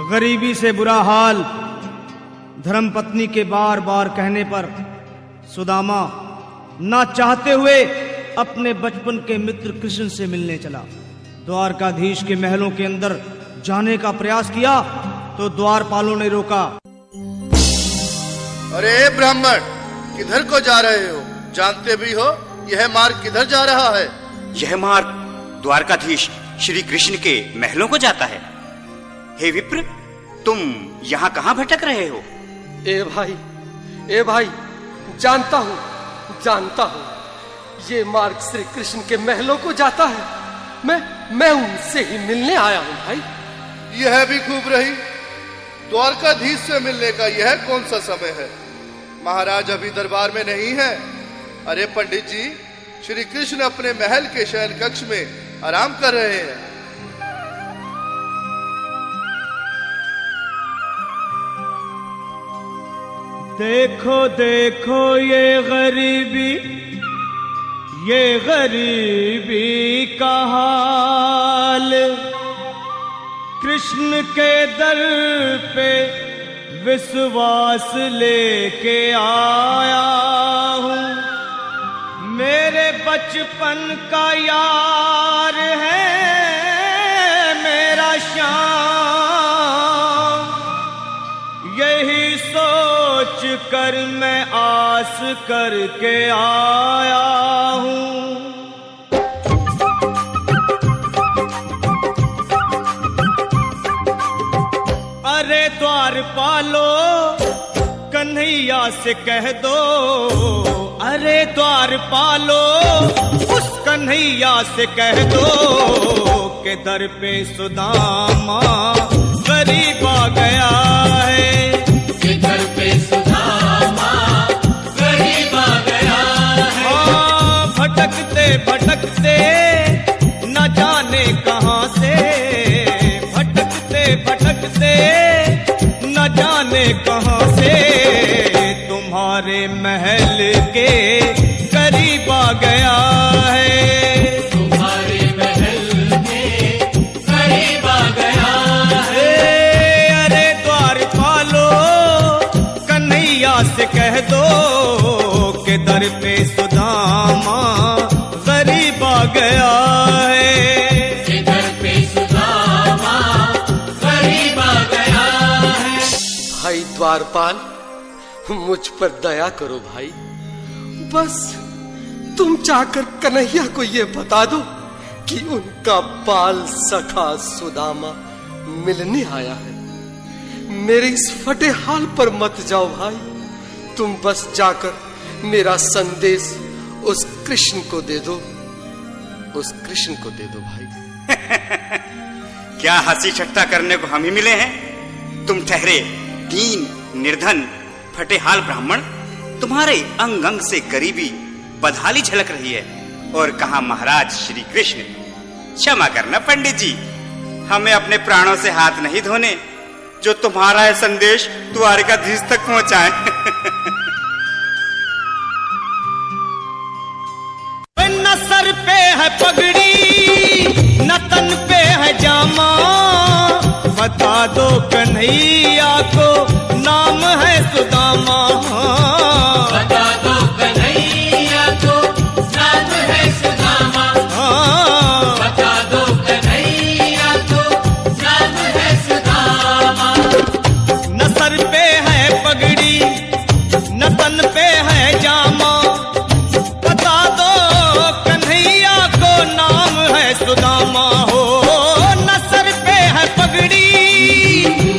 गरीबी से बुरा हाल धर्मपत्नी के बार बार कहने पर सुदामा ना चाहते हुए अपने बचपन के मित्र कृष्ण से मिलने चला। द्वारकाधीश के महलों के अंदर जाने का प्रयास किया तो द्वारपालों ने रोका। अरे ब्राह्मण, किधर को जा रहे हो? जानते भी हो यह मार्ग किधर जा रहा है? यह मार्ग द्वारकाधीश श्री कृष्ण के महलों को जाता है। हे विप्र, तुम यहाँ कहाँ भटक रहे हो? ए भाई, जानता हूँ ये मार्ग श्री कृष्ण के महलों को जाता है। मैं उनसे ही मिलने आया हूँ भाई। यह भी खूब रही। द्वारकाधीश से मिलने का यह कौन सा समय है? महाराज अभी दरबार में नहीं है। अरे पंडित जी, श्री कृष्ण अपने महल के शयन कक्ष में आराम कर रहे हैं। देखो देखो ये गरीबी का हाल, कृष्ण के दर पे विश्वास लेके आया हूँ। मेरे बचपन का यार है मेरा श्याम, यही सोच कर मैं आस करके आया हूँ। अरे द्वारपालो, कन्हैया से कह दो, अरे द्वारपालो, उस कन्हैया से कह दो के दर पे सुदामा गरीब आ गया है। के दर पे सुदामा गरीब आ गया है। हाँ, भटकते भटकते न जाने कहाँ से, भटकते भटकते न जाने कहाँ से तुम्हारे महल के करीब आ गया है। तुम्हारे महल के करीब आ गया है। अरे द्वारपालो, कन्हैया से कह दो के दर पे सुदामा गरीब आ गया है। के दर पे सुदामा गरीब आ गया है। भाई द्वारपाल, मुझ पर दया करो भाई। बस तुम चाहकर कन्हैया को ये बता दो कि उनका बाल सखा सुदामा मिलने आया है। मेरे इस फटे हाल पर मत जाओ भाई। तुम बस जाकर मेरा संदेश उस कृष्ण को दे दो, उस कृष्ण को दे दो भाई। क्या हंसी ठट्टा करने को हम ही मिले हैं? तुम ठहरे दीन निर्धन फटे हाल ब्राह्मण, तुम्हारे अंग अंग से गरीबी बदहाली झलक रही है। और कहा महाराज श्री कृष्ण। क्षमा करना पंडित जी, हमें अपने प्राणों से हाथ नहीं धोने जो तुम्हारा यह संदेश द्वारकाधीश तक पहुंचाए। न सर पे है पगड़ी, न तन पे है जामा, बता दो कन्हैया को नाम है सुदामा। बता दो कन्हैया को नाम है सुदामा। बता दो कन्हैया को नाम है सुदामा। न सर पे है पगड़ी, न तन पे है जामा, बता दो कन्हैया को नाम है सुदामा। हो न सर पे है पगड़ी,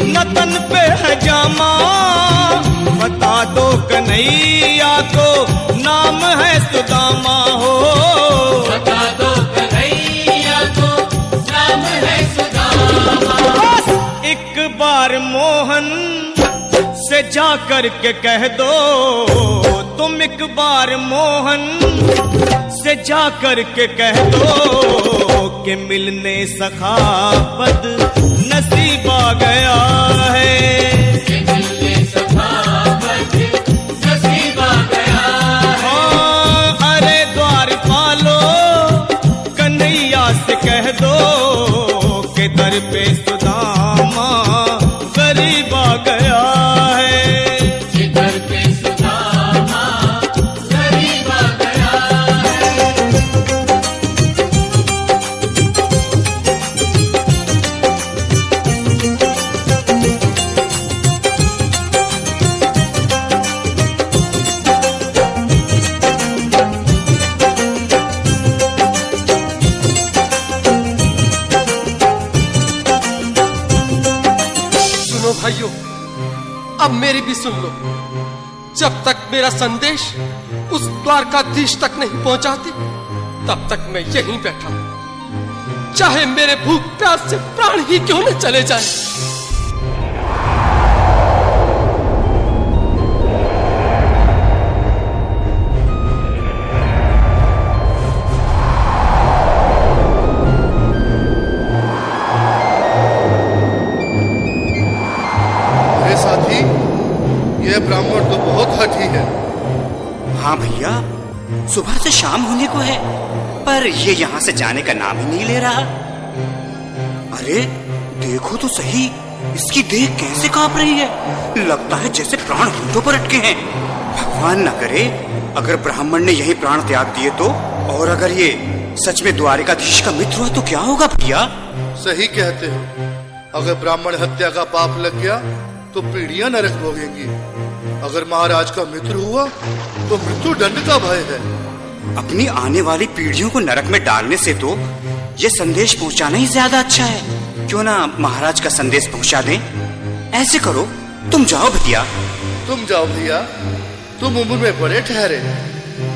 न तन पे है जामा, बता दो कन्हैया को नाम है सुदामा। हो बता दो कन्हैया को नाम है सुदामा। बस एक बार मोहन से जा कर के कह दो, तुम एक बार मोहन से जा कर के कह दो कि मिलने सखावत नसीब आ गया है। कि मिलने सखावत नसीब आ गया है। हाँ, अरे द्वारपालो, कन्हैया से कह दो कि दर पे सुदामा भाइयों, अब मेरी भी सुन लो। जब तक मेरा संदेश उस द्वारकाधीश तक नहीं पहुंचाती, तब तक मैं यहीं बैठा हूं, चाहे मेरे भूख प्यास से प्राण ही क्यों न चले जाए। ब्राह्मण तो बहुत हठी है। हाँ भैया, सुबह से शाम होने को है, पर ये यहाँ से जाने का नाम ही नहीं ले रहा। अरे देखो तो सही, इसकी देह कैसे कांप रही है। लगता है जैसे प्राण होठों पर अटके हैं। भगवान न करे अगर ब्राह्मण ने यही प्राण त्याग दिए तो, और अगर ये सच में द्वारिकाधीश का मित्र हुआ तो क्या होगा भैया? सही कहते हो, अगर ब्राह्मण हत्या का पाप लग गया तो पीढ़ियां नरक भोगेंगी। अगर महाराज का मित्र हुआ तो मृत्यु दंड का भय है। अपनी आने वाली पीढ़ियों को नरक में डालने से तो ये संदेश पहुंचाना ही ज्यादा अच्छा है। क्यों ना महाराज का संदेश पहुंचा दें? ऐसे करो, तुम जाओ भैया। तुम जाओ भैया, तुम उम्र में बड़े ठहरे,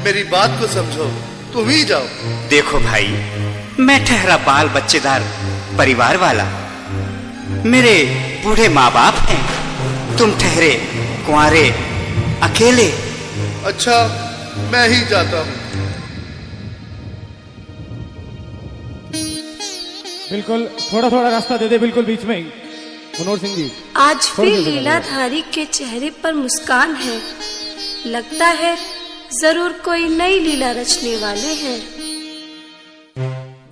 मेरी बात को समझो, तुम ही जाओ। देखो भाई, मैं ठहरा बाल बच्चेदार परिवार वाला, मेरे बूढ़े माँ बाप हैं, तुम ठहरे कुंवारे अकेले। अच्छा, मैं ही जाता हूँ। बिल्कुल, थोड़ा थोड़ा रास्ता दे दे, बिल्कुल बीच में ही। मनोहर सिंह जी, आज फिर लीलाधारी के चेहरे पर मुस्कान है। लगता है जरूर कोई नई लीला रचने वाले हैं।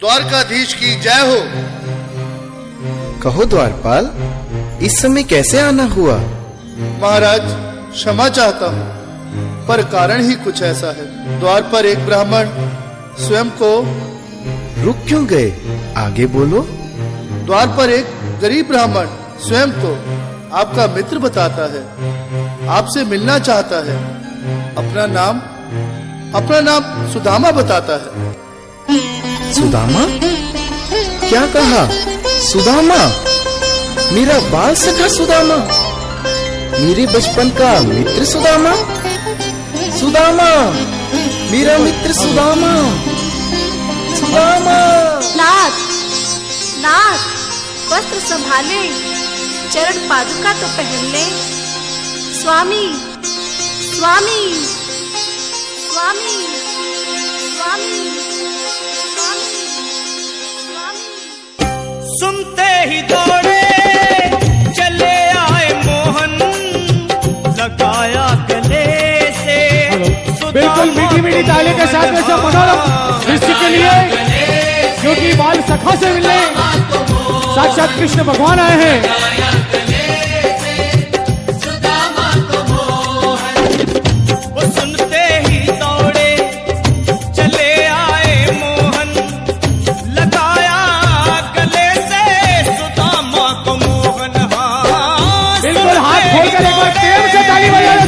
द्वारकाधीश की जय हो। कहो द्वारपाल, इस समय कैसे आना हुआ? महाराज, क्षमा चाहता हूँ, पर कारण ही कुछ ऐसा है। द्वार पर एक ब्राह्मण स्वयं को रुक क्यों गए? आगे बोलो। द्वार पर एक गरीब ब्राह्मण स्वयं को आपका मित्र बताता है, आपसे मिलना चाहता है। अपना नाम सुदामा बताता है। सुदामा? क्या कहा? सुदामा? मेरा बाल सखा सुदामा? मेरे बचपन का मित्र सुदामा? सुदामा, मेरा मित्र सुदामा। सुदामा। नाथ, नाथ, वस्त्र संभाले, चरण पादुका तो पहन ले। स्वामी, स्वामी, स्वामी, स्वामी, स्वामी, स्वामी। सुनते ही दौड़े चले आए मोहन, लगाया गले से। बिल्कुल मीठी मीठी ताली के साथ में सब मनोरम दृश्य के लिए, क्योंकि बाल सखा से मिलने साक्षात कृष्ण भगवान आए हैं।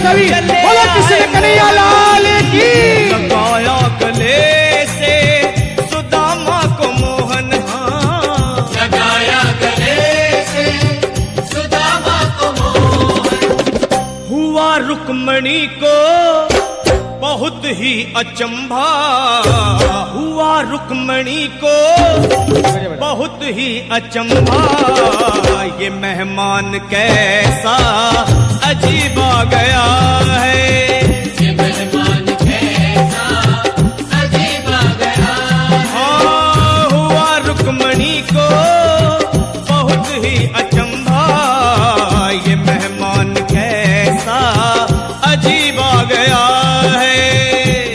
सभी बोलो कृष्ण कन्हैया लाल की। लगाया गले से सुदामा को मोहन, लगाया गले से सुदामा को मोहन। हुआ रुक्मणी को बहुत ही अचंभा, हुआ रुक्मणी को बहुत ही अचंभा। ये मेहमान कैसा अजीब आ गया है, ये मेहमान कैसा अजीब आ गया है। हाँ, हुआ रुक्मणी को बहुत ही अचंभा, ये मेहमान कैसा अजीब आ गया है,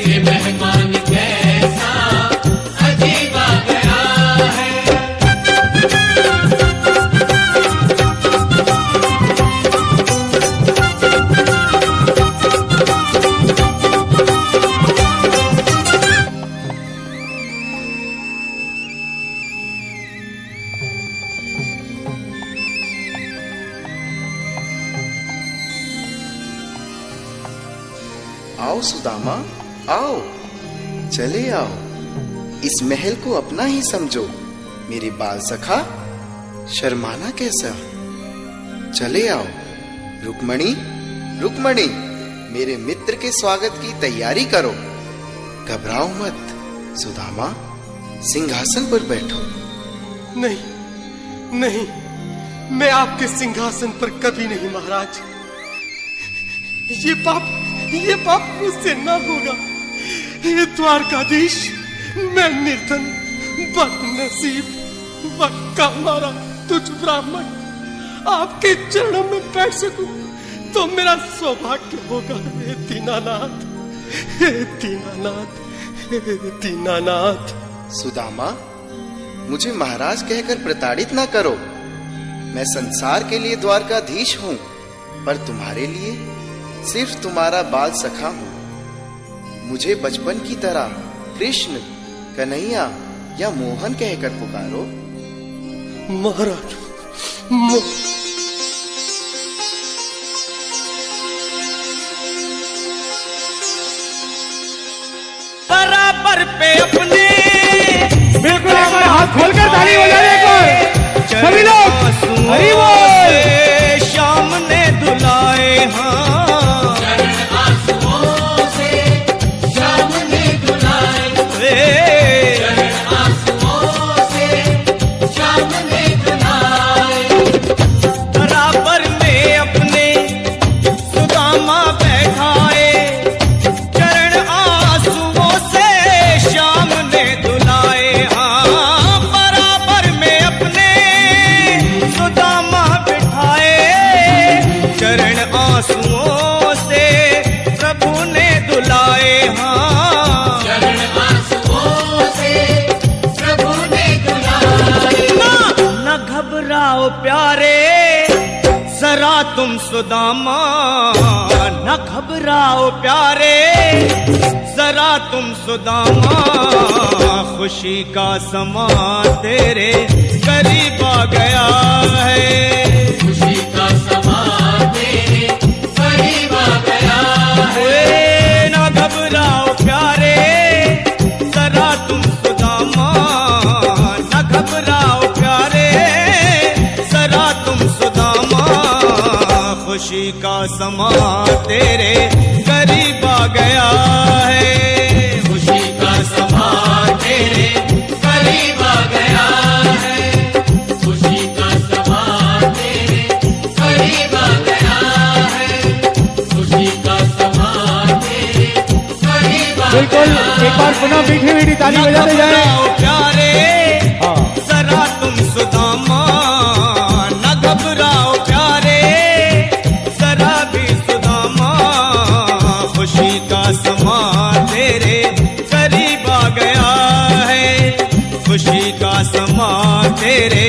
ये मेहमान कैसा अजीब आ गया है। आओ सुदामा, आओ, चले आओ। इस महल को अपना ही समझो। मेरे बाल सखा, शर्माना कैसा? चले आओ। रुक्मणी, रुक्मणी, मेरे मित्र के स्वागत की तैयारी करो। घबराओ मत। सुदामा, सिंहासन पर बैठो। नहीं नहीं, मैं आपके सिंहासन पर कभी नहीं महाराज। ये पाप मुझसे ना होगा। हे द्वारकाधीश, मैं निर्धन, बदनसीब, बक्का मारा तुझ ब्राह्मण आपके चरणों में बैठ सकूं तो मेरा सौभाग्य होगा। हे दीनानाथ, हे दीनानाथ, हे दीनानाथ। सुदामा, मुझे महाराज कहकर प्रताड़ित ना करो। मैं संसार के लिए द्वारकाधीश हूँ, पर तुम्हारे लिए सिर्फ तुम्हारा बाल सखा हूँ। मुझे बचपन की तरह कृष्ण, कन्हैया या मोहन कहकर पुकारो। महाराज, बराबर पे अपने बिल्कुल एक बार हाथ खोलकर ताली बजाने को सभी लोग। हरि बोल। शाम ने दुलाए हाँ, आंसुओं से शाम ने दुलाए, आंसुओं से शाम ने दुलाए। बराबर में अपने सुदामा बैठाए, चरण आंसुओं से शाम ने दुलाए हाँ। बराबर में अपने सुदामा बिठाए, चरण आंसुओं से प्रभु ने दुलाए हाँ। चरण आंसुओं से प्रभु ने दुलाए। न घबराओ प्यारे जरा तुम सुदामा, न घबराओ प्यारे जरा तुम सुदामा। खुशी का समा तेरे करीब आ गया है, खुशी का समा तेरे करीब आ गया है। न घबराओ प्यारे जरा तुम सुदामा, न घबराओ प्यारे जरा तुम सुदामा। खुशी का समा तेरे करीब आ गया है, खुशी का समा तेरे करीब आ गया है। खुशी का समा तेरे करीब आ गया है। खुशी का समा तेरे करीब आ बिल्कुल एक बार पुनः मीठी मीठी ताली बजाते जाए। प्यारे हाँ। जरा तुम सुदामा, न घबराओ प्यारे जरा भी सुदामा। खुशी का समा तेरे करीब आ गया है, खुशी का समा तेरे